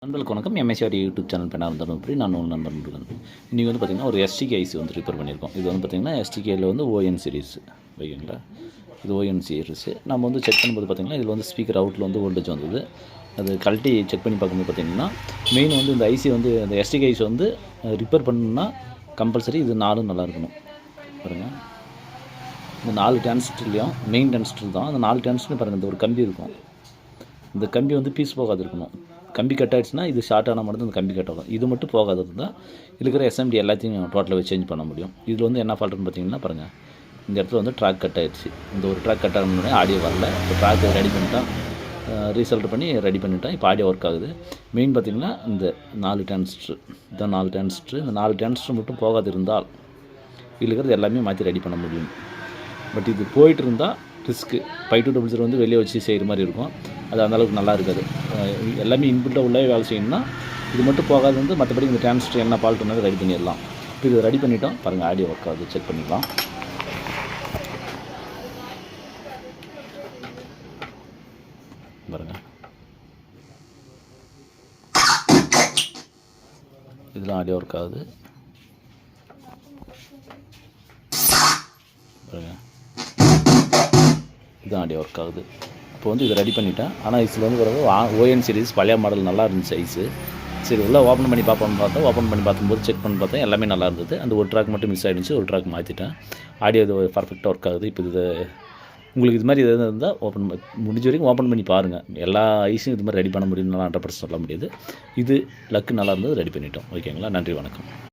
நண்பர்களுக்கு வணக்கம். MSR YouTube channel பேனாக தருமபுரி. நான் உங்கள் நண்பன் முருகன். இன்றைக்கி வந்து பார்த்திங்கன்னா ஒரு எஸ்டிகே ஐசி வந்து ரிப்பேர் பண்ணியிருக்கோம். இது வந்து பார்த்திங்கன்னா எஸ்டிகேயில் வந்து ஓஎன் சீரிஸ் வைங்களா. இது ஓஎன் சீரிஸு. நம்ம வந்து செக் பண்ணும்போது பார்த்திங்கன்னா இதில் வந்து ஸ்பீக்கர் அவுட்டில் வந்து வோல்டேஜ் வந்தது. அது கழட்டி செக் பண்ணி பார்க்கும்போது பார்த்திங்கன்னா மெயின் வந்து இந்த ஐசி வந்து இந்த எஸ்டிகே ஐசி வந்து ரிப்பேர் பண்ணணும்னா கம்பல்சரி இது 4 நல்லா இருக்கணும் பாருங்கள். இந்த 4 டிரான்சிஸ்டர்லேயும் மெயின் டிரான்சிஸ்டர் தான். அந்த 4 டிரான்சிஸ்டர் பாருங்கள், இந்த ஒரு கம்பி இருக்கும். இந்த கம்பி வந்து பீஸ் போகாது இருக்கணும். கம்பி கட் ஆகிடுச்சுன்னா இது ஷார்ட் ஆனால் மட்டும் இந்த கம்பி கட் ஆகும். இது மட்டும் போகாது இருந்தால் இருக்கிற எஸ்எம்டி எல்லாத்தையும் டோட்டலாக சேஞ்ச் பண்ண முடியும். இதில் வந்து என்ன ஃபால்ட்டுன்னு பார்த்தீங்கன்னா பாருங்கள், இந்த இடத்துல வந்து ட்ராக் கட் ஆகிடுச்சு. இந்த ஒரு ட்ராக் கட் ஆகணுன்னே ஆடியோ வரல. இப்போ ட்ராக் ரெடி பண்ணிட்டான், ரீசல்ட் பண்ணி ரெடி பண்ணிட்டான். இப்போ ஆடியோ ஒர்க் ஆகுது. மெயின் பார்த்திங்கன்னா இந்த 4 டிரான்சிஸ்டர், இதான் 4 டிரான்சிஸ்டர். இந்த 4 டிரான்சிஸ்டர் மட்டும் போகாது இருந்தால் இதில் இருக்கிறது எல்லாமே மாற்றி ரெடி பண்ண முடியும். பட் இது போயிட்டு இருந்தால் ரிஸ்க்கு. 5200 வந்து வெளியே வச்சு செய்கிற மாதிரி இருக்கும். அது அந்தளவுக்கு நல்லா இருக்காது. எல்லாமே இன்புட்டாக உள்ளே வேலை செய்யணும்னா இது மட்டும் போகாது வந்து மற்றபடி இந்த டிரான்சிஸ்டர் என்ன ஃபால்ட்டுனாலும் ரெடி பண்ணிடலாம். இப்போ இது ரெடி பண்ணிட்டோம் பாருங்கள், ஆடியோ ஒர்க் ஆகுது, செக் பண்ணிக்கலாம் பாருங்கள். இதெல்லாம் ஆடியோ ஒர்க் ஆகுது பாருங்கள். இதுதான் ஆடியோ ஒர்க் ஆகுது. இப்போ வந்து இதை ரெடி பண்ணிட்டேன். ஆனால் இதில் வந்து பிறகு ஓஎன் சீரிஸ் பழைய மாடல் நல்லா இருந்துச்சு ஐஸு. சரி உள்ளே ஓப்பன் பண்ணி பார்ப்போம்னு பார்த்தா, ஓப்பன் பண்ணி பார்க்கும்போது செக் பண்ணி பார்த்தா எல்லாமே நல்லா இருந்தது. அந்த ஒரு ட்ராக் மட்டும் மிஸ் ஆகிடுச்சு. ஒரு ட்ராக் மாற்றிட்டேன். ஆடியோ இது பர்ஃபெக்டாக ஒர்க் ஆகுது. இப்போ இது உங்களுக்கு இது மாதிரி எதாவது இருந்தால் முடிஞ்ச வரைக்கும் ஓப்பன் பண்ணி பாருங்கள். எல்லா ஐஸும் இது மாதிரி ரெடி பண்ண முடியும்னால 100% சொல்ல முடியாது. இது லக்கு நல்லா இருந்தது, ரெடி பண்ணிட்டோம். ஓகேங்களா. நன்றி, வணக்கம்.